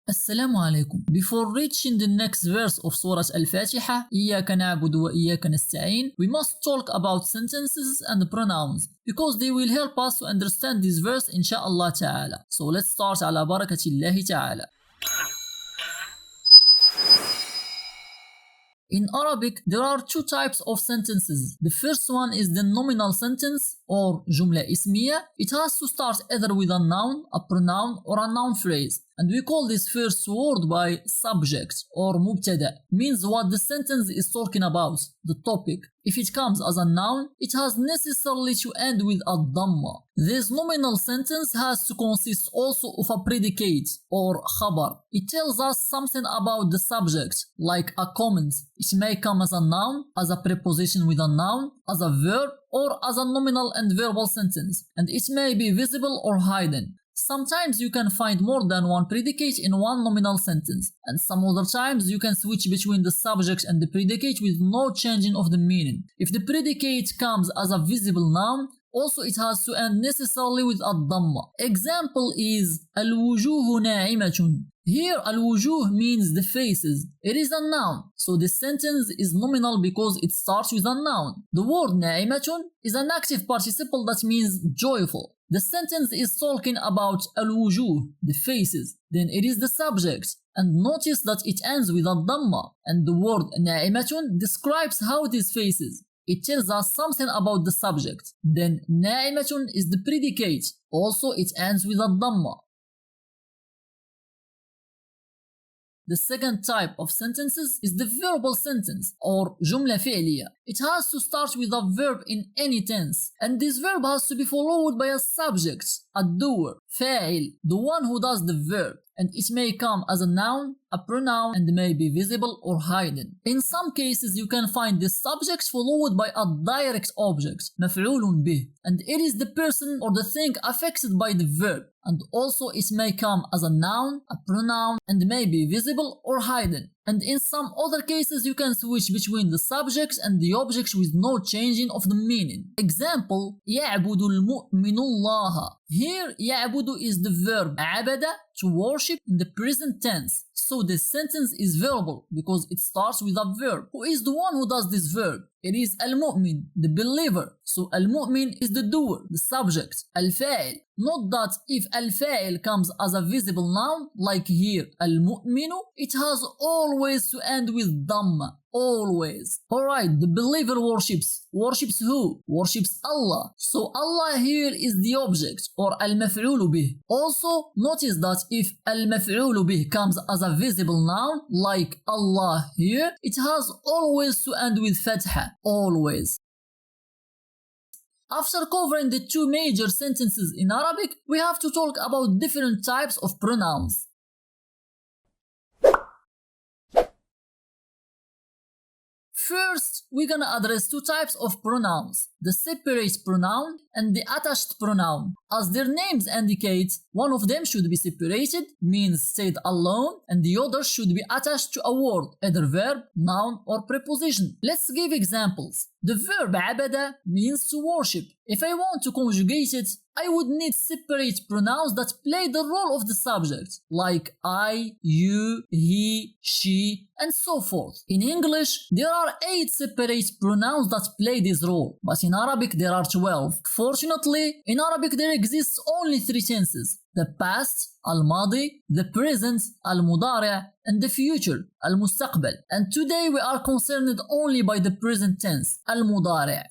Assalamu alaikum. Before reaching the next verse of Surah AlFatiha, إياك نعبد وإياك نستعين, we must talk about sentences and pronouns because they will help us to understand this verse inshallah ta'ala. So let's start على بركة الله تعالى. In Arabic, there are two types of sentences. The first one is the nominal sentence or جملة اسمية. It has to start either with a noun, a pronoun or a noun phrase. And we call this first word by subject or مبتدأ. Means what the sentence is talking about, the topic. If it comes as a noun, it has necessarily to end with a dhamma. This nominal sentence has to consist also of a predicate or khabar. It tells us something about the subject, like a comment. It may come as a noun, as a preposition with a noun, as a verb, or as a nominal and verbal sentence, and it may be visible or hidden. Sometimes you can find more than one predicate in one nominal sentence, and some other times you can switch between the subject and the predicate with no changing of the meaning. If the predicate comes as a visible noun, also it has to end necessarily with a dhamma. Example is الوجوه ناعمة. Here al-wujuh means the faces. It is a noun, so the sentence is nominal because it starts with a noun. The word na'imatun is an active participle that means joyful. The sentence is talking about al-wujuh, the faces. Then it is the subject. And notice that it ends with a dhamma. And the word na'imatun describes how it is faces. It tells us something about the subject. Then na'imatun is the predicate. Also it ends with a dhamma. The second type of sentences is the verbal sentence or جملة فعلية. It has to start with a verb in any tense, and this verb has to be followed by a subject, a doer, فاعل, the one who does the verb, and it may come as a noun, a pronoun, and may be visible or hidden. In some cases you can find the subject followed by a direct object, مفعول به, and it is the person or the thing affected by the verb. And also it may come as a noun, a pronoun, and may be visible or hidden. And in some other cases you can switch between the subjects and the objects with no changing of the meaning. Example, يعبد المؤمن الله. Here يعبد is the verb عبد, to worship, in the present tense. So this sentence is verbal because it starts with a verb. Who is the one who does this verb? It is al-mu'min, the believer. So al-mu'min is the doer, the subject, al-fa'il. Note that if al-fa'il comes as a visible noun, like here al-mu'minu, it has always to end with dhamma. Always. Alright, the believer worships. Worships who? Worships Allah. So Allah here is the object or al-maf'ulu bih. Also, notice that if al-maf'ulu bih comes as a visible noun, like Allah here, it has always to end with Fatiha. Always. After covering the two major sentences in Arabic, we have to talk about different types of pronouns. First, we're gonna address two types of pronouns, the separate pronoun and the attached pronoun. As their names indicate, one of them should be separated, means said alone, and the other should be attached to a word, either verb, noun, or preposition. Let's give examples. The verb عبد means to worship. If I want to conjugate it, I would need separate pronouns that play the role of the subject, like I, you, he, she, and so forth. In English, there are 8 separate pronouns that play this role, but in Arabic there are 12. Fortunately, in Arabic there exists only 3 tenses: the past, al-madi, the present, al-mudari', and the future, al-mustaqbal. And today we are concerned only by the present tense, al-mudari'.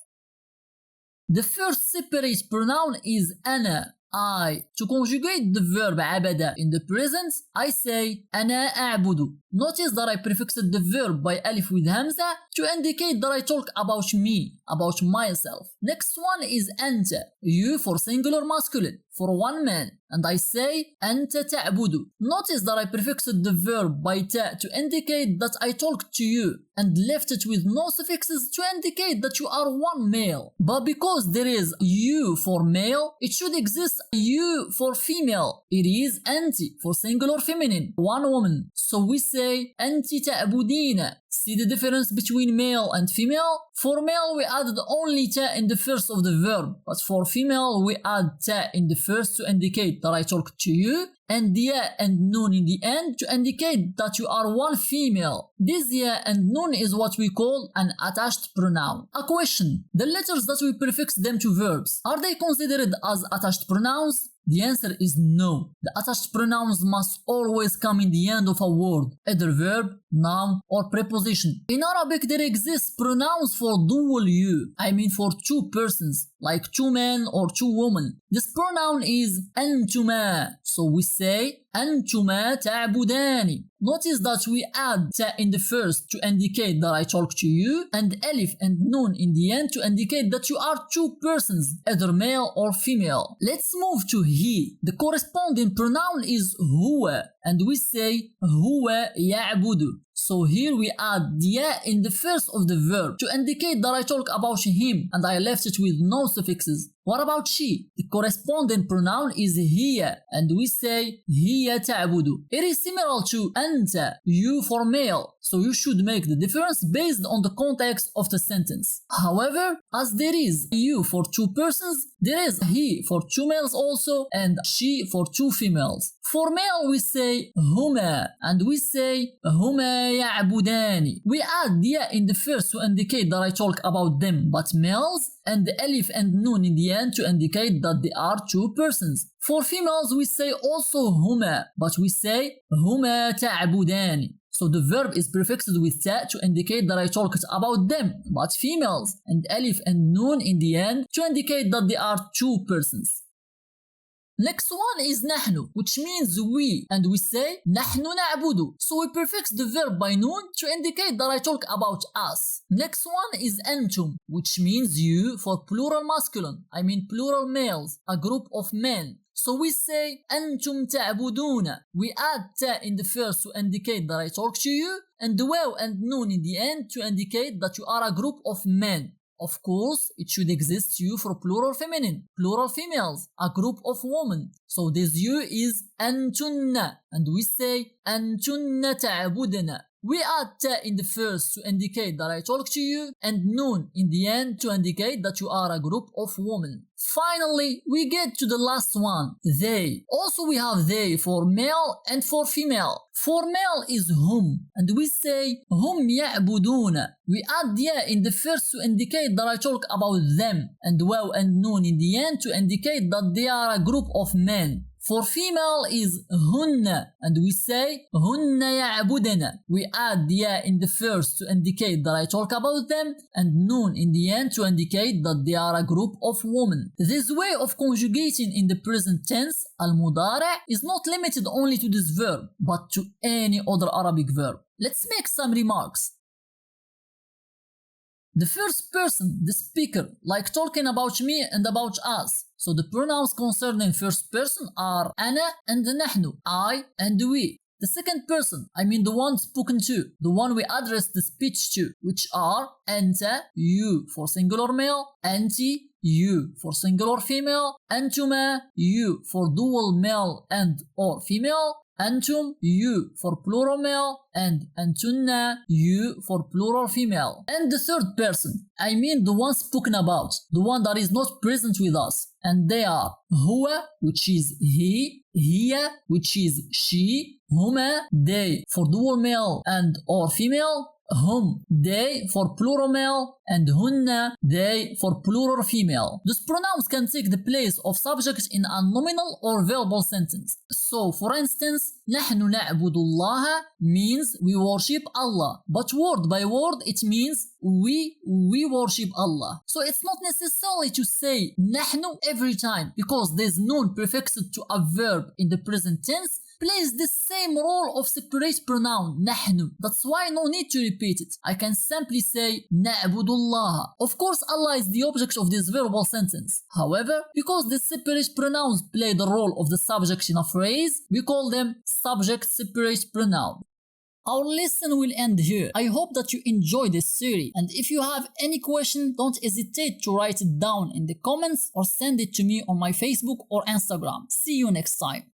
The first separate pronoun is أنا, I. To conjugate the verb عبد in the present, I say أنا أعبد. Notice that I prefixed the verb by alif with hamza to indicate that I talk about me, about myself. Next one is أنت, you for singular masculine, for one man, and I say أنت تعبد. Notice that I prefixed the verb by ta to indicate that I talk to you, and left it with no suffixes to indicate that you are one male. But because there is you for male, it should exist you for female. It is أنت for singular feminine, one woman. So we say أنت تعبدين. See the difference between male and female? For male we added only ta in the first of the verb, but for female we add ta in the first to indicate that I talk to you, and ya and noon in the end to indicate that you are one female. This ya and noon is what we call an attached pronoun. A question: the letters that we prefix them to verbs, are they considered as attached pronouns? The answer is no. The attached pronouns must always come in the end of a word, either verb, noun, or preposition. In Arabic, there exists pronouns for dual you, I mean for two persons, like two men or two women. This pronoun is أنتما, so we say أنتما تعبدان. Notice that we add ta in the first to indicate that I talk to you, and alif and noon in the end to indicate that you are two persons, either male or female. Let's move to he. The corresponding pronoun is huwa, and we say huwa ya'budu. So here we add the ya in the first of the verb to indicate that I talk about him, and I left it with no suffixes. What about she? The corresponding pronoun is hiya, and we say hiya ta'budu. It is similar to anta, you for male, so you should make the difference based on the context of the sentence. However, as there is you for two persons, there is he for two males also, and she for two females. For male we say huma, and we say huma ya'budani. We add ya in the first to indicate that I talk about them but males, and the alif and noon in the end to indicate that they are two persons. For females we say also huma, but we say huma ta'budani. So the verb is prefixed with ta to indicate that I talked about them, but females, and alif and noon in the end to indicate that they are two persons. Next one is نحن, which means we, and we say نحن نعبد. So we prefix the verb by noon to indicate that I talk about us. Next one is أنتم, which means you for plural masculine, I mean plural males, a group of men. So we say أنتم تعبدون. We add ta in the first to indicate that I talk to you, and the waw and noon in the end to indicate that you are a group of men. Of course, it should exist you for plural feminine, plural females, a group of women. So this you is أنتن, and we say أنتن تعبدن. We add ta in the first to indicate that I talk to you, and noon in the end to indicate that you are a group of women. Finally, we get to the last one, they. Also we have they for male and for female. For male is hum, and we say hum يعبدون. We add ya in the first to indicate that I talk about them, and waw and noon in the end to indicate that they are a group of men. For female is hunna, and we say hunna ya'budana. We add ya in the first to indicate that I talk about them, and noon in the end to indicate that they are a group of women. This way of conjugating in the present tense, al-mudari', is not limited only to this verb, but to any other Arabic verb. Let's make some remarks. The first person, the speaker, like talking about me and about us. So the pronouns concerning first person are أنا and نحن, I and we. The second person, I mean the one spoken to, the one we address the speech to, which are أنت, you for singular male, أنتِ, you for singular female, أنتما, you for dual male and or female, أنتم, you for plural male, and أنتن, you for plural female. And the third person, I mean the one spoken about, the one that is not present with us, and they are هو, which is he, هي, which is she, هما, they for dual male and or female, hum, they for plural male, and hunna, they for plural female. These pronouns can take the place of subject in a nominal or verbal sentence. So, for instance, نحن نعبد الله means we worship Allah, but word by word it means we worship Allah. So it's not necessary to say نحن every time, because there's noon prefixed to a verb in the present tense plays the same role of separate pronoun نحن. That's why no need to repeat it. I can simply say نعبد الله. Of course, Allah is the object of this verbal sentence. However, because the separate pronouns play the role of the subject in a phrase, we call them subject separate pronoun. Our lesson will end here. I hope that you enjoyed this series, and if you have any question, don't hesitate to write it down in the comments or send it to me on my Facebook or Instagram. See you next time.